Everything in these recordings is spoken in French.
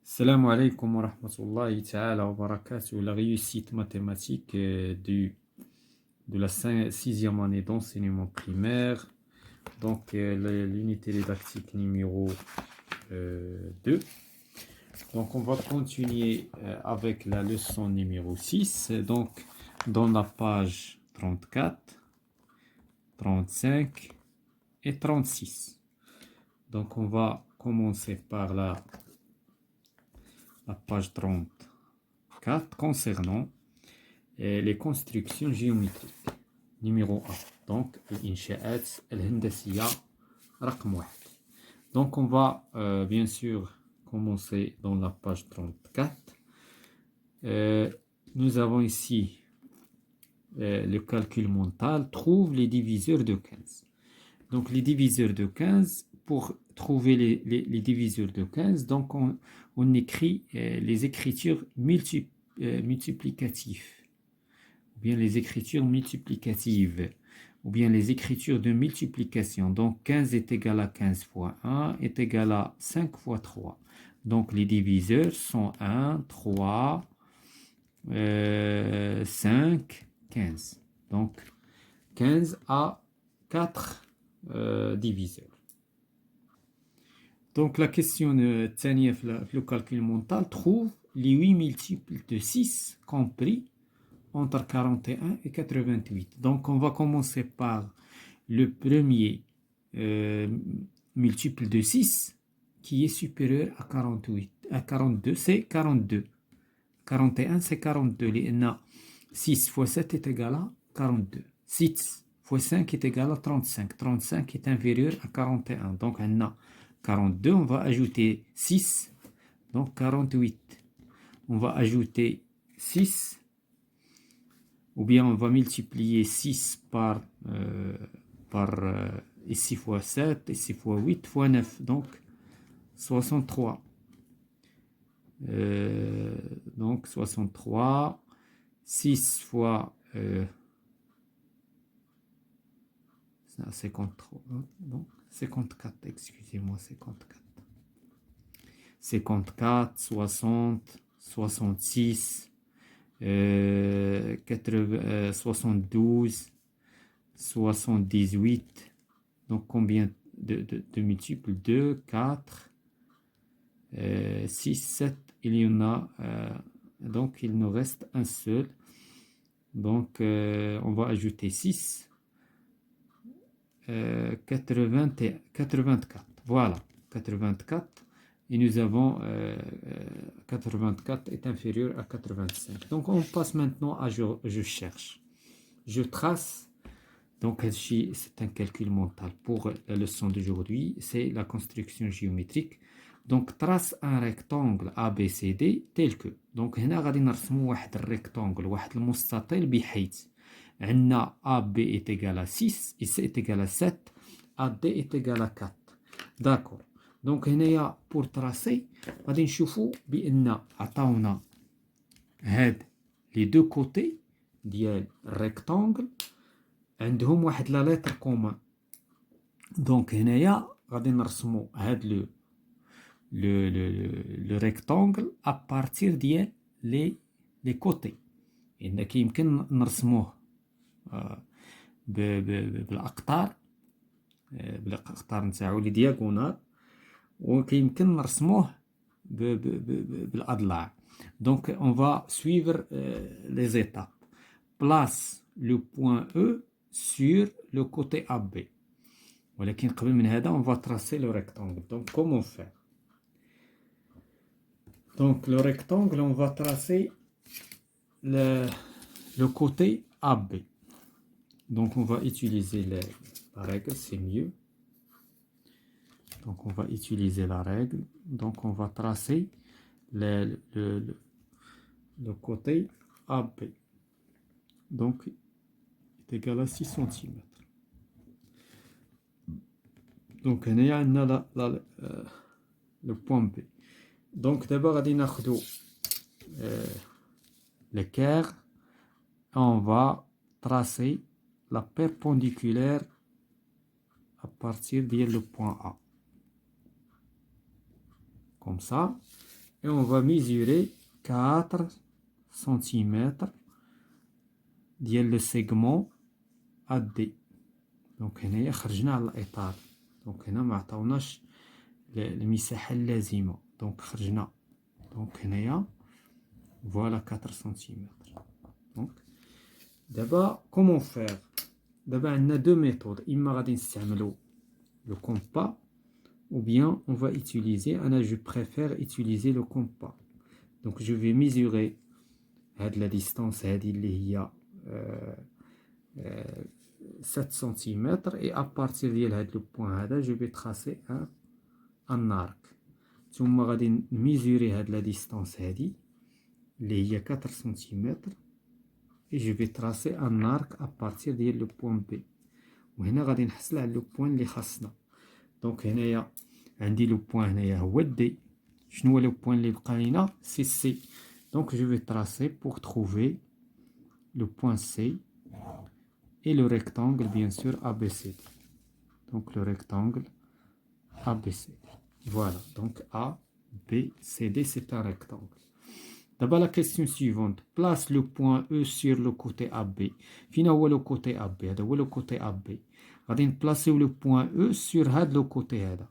Salam alaikum wa rahmatullahi ta'ala wa barakatuh. La réussite mathématique de la sixième année d'enseignement primaire. Donc, l'unité didactique numéro 2. Donc, on va continuer avec la leçon numéro 6. Donc, dans la page 34, 35 et 36. Donc, on va commencer par la page 34 concernant les constructions géométriques. Numéro 1. Donc, الإنشاءات الهندسية رقم 1. Donc, on va bien sûr commencer dans la page 34. Nous avons ici le calcul mental. Trouve les diviseurs de 15. Donc, les diviseurs de 15, pour trouver les diviseurs de 15, donc on écrit les écritures multiplicatives, ou bien les écritures multiplicatives, ou bien les écritures de multiplication. Donc 15 est égal à 15 fois 1 est égal à 5 fois 3. Donc les diviseurs sont 1, 3, 5, 15. Donc 15 a 4 diviseurs. Donc la question الثانية في le calcul mental, trouve les 8 multiples de 6 compris entre 41 et 88. Donc on va commencer par le premier multiple de 6 qui est supérieur à 48, à 42, c'est 42. 41 c'est 42. لأن 6 fois 7 est égal à 42. 6 fois 5 est égal à 35. 35 est inférieur à 41. Donc on a 42, on va ajouter 6, donc 48. On va ajouter 6, ou bien on va multiplier 6 par ici fois 7, ici fois 8, fois 9, donc 63. Donc 63, 6 fois 53, donc 54, excusez-moi, 54. 54, 60, 66, 72, 78. Donc combien de multiples? 2, 4, 6, 7. Il y en a, donc il nous reste un seul. Donc on va ajouter 6. 84. Voilà, 84. Et nous avons 84 est inférieur à 85. Donc on passe maintenant à je cherche. Je trace. Donc c'est un calcul mental pour la leçon d'aujourd'hui. C'est la construction géométrique. Donc trace un rectangle ABCD tel que. Donc هنا غادي نرسموا واحد الريكتانجل واحد المستطيل بحيث عندنا AB est égal à 6 et C est égal à 7, AD est égal à 4. D'accord. Donc هنايا pour tracer غادي نشوفوا بان عطاونا هاد les deux côtés ديال الريكتانجل عندهم واحد لا لتر كومان. دونك هنايا غادي نرسموا هاد لو ريكتانجل ا بارتير ديال لي كوتي. ان كيمكن نرسموه بالاقطار نتاعو لي دياغونال، وكيمكن نرسموه بالاضلاع. دونك اون فا سويفر لي زيتاب. بلاس لو بوين او sur le côté AB. ولكن قبل من هذا on va tracer le rectangle. Donc comment faire? Donc le rectangle, on va tracer le côté AB. Donc on va utiliser la règle, c'est mieux. Donc on va utiliser la règle. Donc on va tracer le côté AB. Donc est égal à 6 cm. Donc on a le point B. Donc d'abord غادي ناخذوا l'équerre. On va tracer la perpendiculaire à partir de le point A. Comme ça. et on va mesurer 4 cm le segment AD. Donc هنا خرجنا على الإطار. Donc هنا ما عطاوناش المساحة اللازمة. Donc خرجنا. Donc هنايا voilà 4 cm. Donc d'abord comment faire? D'abord on a deux méthodes. إما غادي نستعملو le compas ou bien on va utiliser, je préfère utiliser le compas. Donc je vais mesurer la distance اللي هي 7 cm et à partir de le point je vais tracer un arc. ثم غادي mesurer la distance اللي هي 4 cm et je vais tracer un arc à partir de le point B. وهنا غادي نحصل على le point اللي خاصنا. Donc هنايا عندي لو بوين هنايا هو دي. شنو هو لو بوين اللي بقى لينا؟ سي سي. دونك جو في تراسي بور تروفي لو بوين سي et le rectangle bien sûr ABCD. Donc le rectangle ABCD. Voilà, donc ABCD c'est un rectangle. D'abord la question suivante, place le point E sur le côté AB. فين هو le côté AB؟ هذا هو le côté AB. غادي نبلاسيو le point E sur هذا le côté هذا.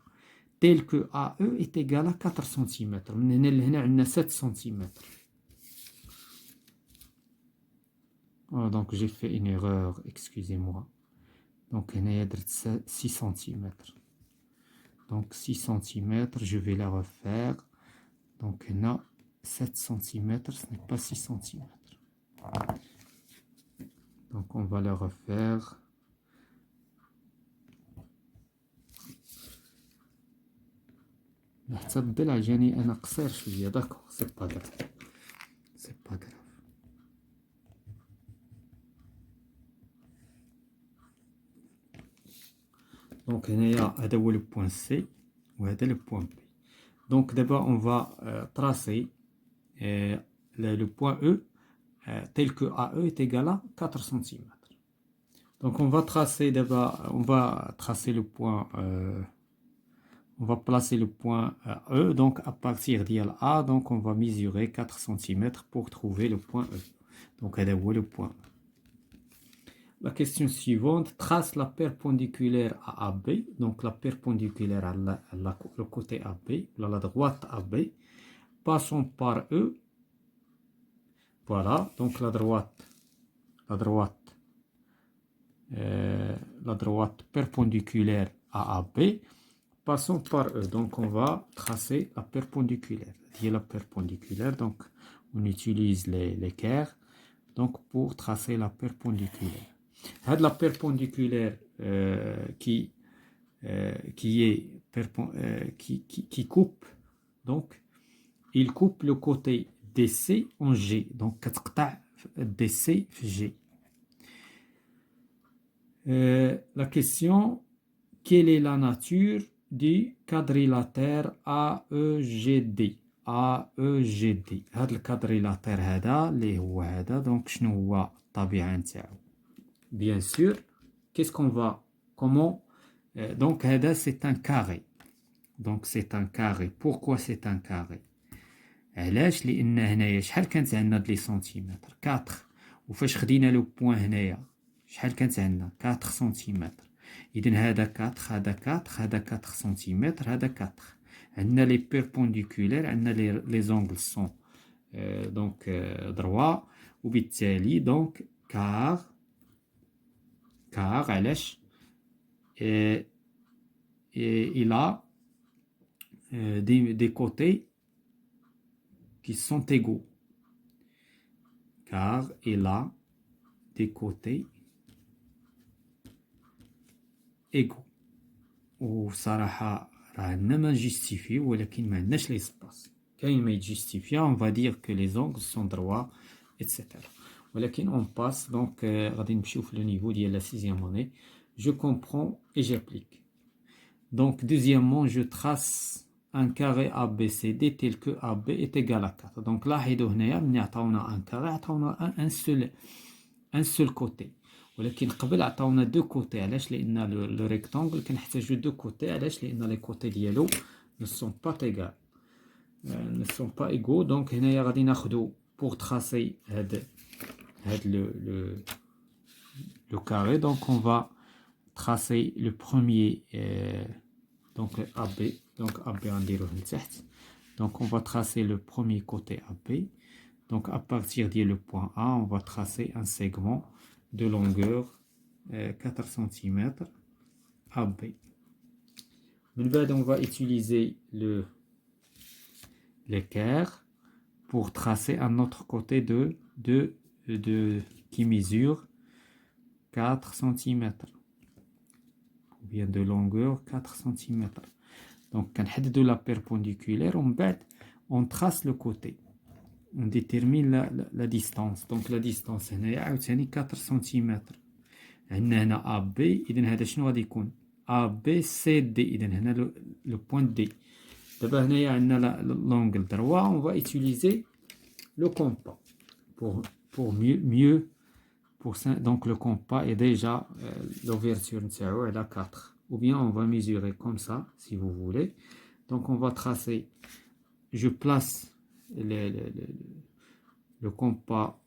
tel que AE est égal à 4 cm. من هنا لهنا عندنا 7 cm. Oh, donc j'ai fait une erreur, excusez-moi. Donc هنايا درت 6 cm. Donc 6 cm, je vais la refaire. Donc هنا 7 cm, ce n'est pas 6 cm. Donc on va le refaire. حتى الضلع جاني انا قصير شويه. داكوغ سي با غراف سي با غراف. دونك هنايا هذا هو لو بوين سي وهذا لو بوين بي. دونك دابا اون فا تراسي لو بوين او tel que AE est égal à 4 cm. Donc on va tracer d'abord, on va tracer le point on va placer le point E, donc à partir d'IL A, donc on va mesurer 4 cm pour trouver le point E. Donc, elle est où le point E? La question suivante, trace la perpendiculaire à AB, donc la perpendiculaire à le côté AB, la droite AB, passons par E. Voilà, donc la droite perpendiculaire à AB. Passons par E, donc on va tracer la perpendiculaire. La perpendiculaire, donc on utilise l'équerre donc pour tracer la perpendiculaire. La perpendiculaire qui coupe, donc il coupe le côté DC en G, donc DC G. La question, quelle est la nature du quadrilatère AEGD? AEGD هذا الكادريلاتير هذا اللي هو هذا. دونك شنو هو الطبيعة نتاعو؟ Bien sûr, qu'est-ce qu'on va comment donc هذا c'est un carré. Donc c'est un carré. Pourquoi c'est un carré؟ علاش؟ لأن هنايا شحال كانت عندنا لي سنتيمتر 4 وفاش خدينا لو بوين هنايا شحال كانت عندنا 4 سنتيمتر. إذن هذا 4 هذا 4 هذا 4 سنتيمتر هذا 4. عندنا لي بيربونديكولير عندنا لي زونغل سون دونك دروا وبالتالي دونك كار علاش il a des côtés qui sont égaux car il a des côtés égaux. وصراحة رانا ما نجستيفيو ولكن ما عندناش لي سباس. كاين ما يجستيفيا on va dire que les angles sont droits etc. ولكن on passe donc غادي نمشيو في le niveau ديال la 6e année. Je comprends et j'applique. Donc deuxièmement je trace un carré ABCD tel que AB est égal à 4. Donc لاحظوا هنايا ملي عطاونا ان كاري عطاونا un seul côté. ولكن قبل عطاونا دو كوتي. علاش؟ لان لو ريكتانغل كنحتاجو دو كوتي. علاش؟ لان لي كوتي ديالو ne sont pas égaux. ne sont pas égaux. Donc, هنايا غادي ناخدو pour tracer le carré. Donc, on va tracer le premier, donc AB. Donc, AB نديروه لتحت. Donc, on va tracer le premier côté AB. Donc, à partir du point A, on va tracer un segment de longueur 4 cm AB. On va utiliser l'équerre pour tracer un autre côté qui mesure 4 cm. Ou bien de longueur 4 cm. Donc, on la perpendiculaire, on trace le côté. On détermine la distance. Donc, la distance c'est 4 cm. On a AB, إذن هذا شنو غادي يكون؟ ABCD, إذن هنا le point D. دابا هنايا عندنا l'angle droit, on va utiliser le compas pour mieux pour ça. Donc le compas est déjà l'ouverture elle a 4. Ou bien on va mesurer comme ça si vous voulez. Donc on va tracer, je place le compas,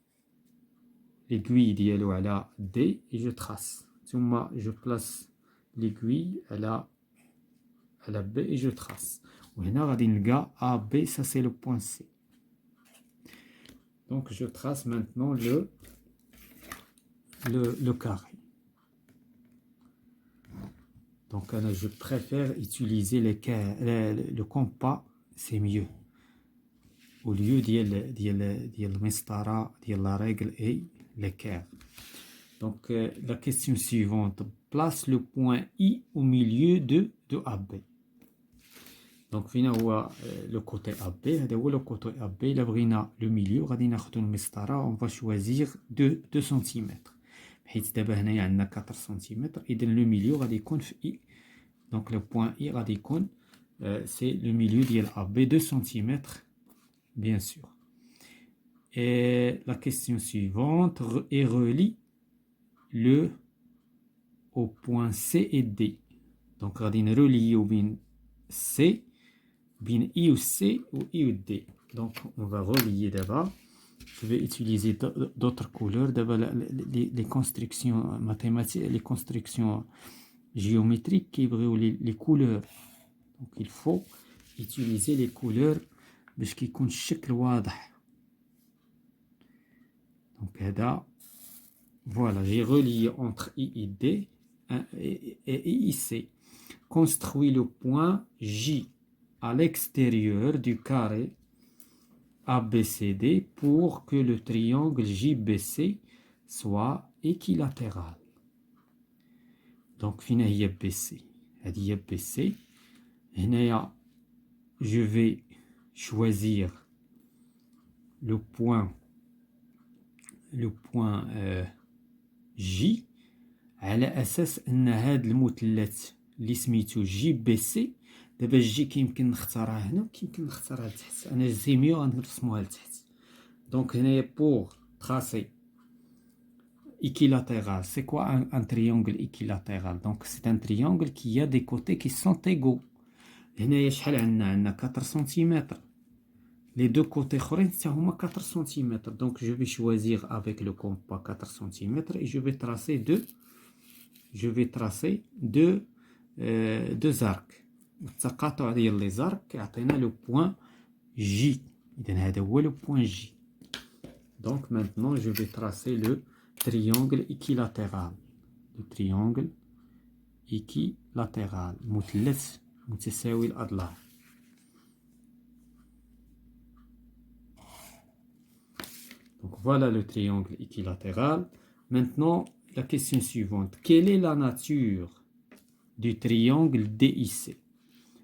l'aiguille ديالو على D et je trace. ثم je place l'aiguille à la B et je trace. وهنا غادي نلقى AB, ça c'est le point C. Donc je trace maintenant le carré. Donc je préfère utiliser le compas, c'est mieux. Au lieu de المسطرة ديال la règle et l'équerre. Donc la question suivante, place le point I au milieu de AB. Donc فينا هو le côté AB, هذا هو le côté AB. إلا بغينا le milieu غادي ناخدو المسطرة, on va choisir 2 cm. حيت دابا هنايا عندنا 4 cm, إذن le milieu غادي يكون في I. Donc le point I غادي يكون c'est le milieu ديال AB, 2 cm bien sûr. Et la question suivante est relie au point C et D. Donc غادي نروليو بين C, بين I ou C ou I ou D. Donc on va relier d'abord. Je vais utiliser d'autres couleurs. D'abord les constructions mathématiques, les constructions géométriques qui brûlent les couleurs. Donc il faut utiliser les couleurs باش كيكون الشكل واضح. Donc هذا voilà, j'ai relié entre I et D et IC. Construis le point J à l'extérieur du carré ABCD pour que le triangle JBC soit équilatéral. Donc, فينا هي BC. هذه هي BC. هنايا je vais choisir le point J على أساس أن هذا المثلث اللي سميتو جي بي سي. دابا الجي كيمكن نختارها هنا وكيمكن نختارها لتحت. أنا سي ميو غنرسموها لتحت. دونك هنايا بور تراسي équilatéral. C'est quoi un triangle équilatéral? Donc c'est un triangle qui a des côtés qui sont égaux. هنايا شحال عندنا 4 cm. Les deux côtés اخرين حتى هما 4 cm. Donc je vais choisir avec le compas 4 cm et je vais tracer deux arcs. التقاطع ديال لي زارك كيعطينا لو بوين جي. اذا هذا هو لو بوين جي. Donc maintenant je vais tracer le triangle équilatéral. Le triangle équilatéral. مثلث متساوي الأضلاع. Donc voilà le triangle équilatéral. Maintenant, la question suivante. Quelle est la nature du triangle DIC?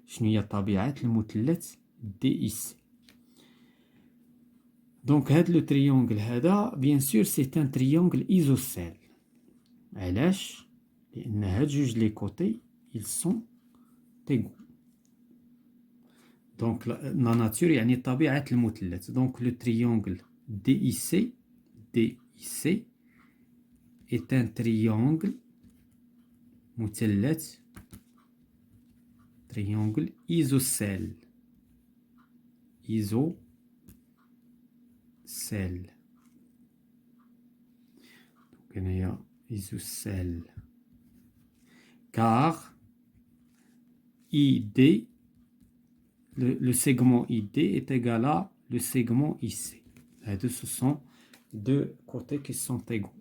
شنو هي طبيعة المثلث DIC? Donc هذا le triangle هذا bien sûr c'est un triangle isocèle. علاش؟ لأن هاد جوج لي كوتي ils sont égaux. Donc la nature يعني طبيعة المثلث. Donc le triangle DIC est un triangle مثلث triangle isocèle isocèle. Donc, il y a isocèle. Car ID, le segment ID est égal à le segment IC. Les deux, ce sont deux côtés qui sont égaux.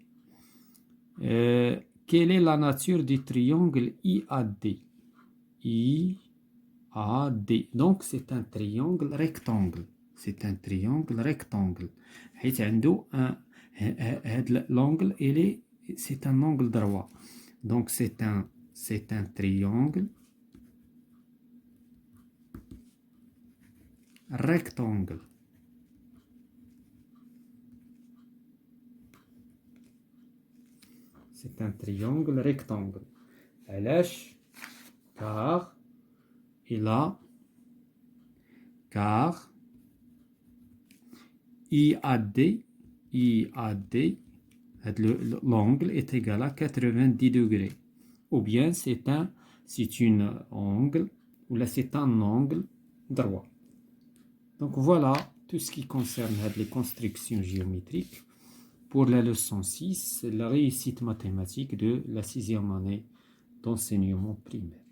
Quelle est la nature du triangle IAD? IAD. Donc, c'est un triangle rectangle. C'est un triangle rectangle. L'angle, c'est un angle droit. Donc, c'est un triangle rectangle. C'est un triangle rectangle. علاش؟ car IAD, l'angle est égal à 90 degrés. Ou bien c'est un angle, ou là c'est un angle droit. Donc voilà tout ce qui concerne les constructions géométriques pour la leçon 6, la réussite mathématique de la 6e année d'enseignement primaire.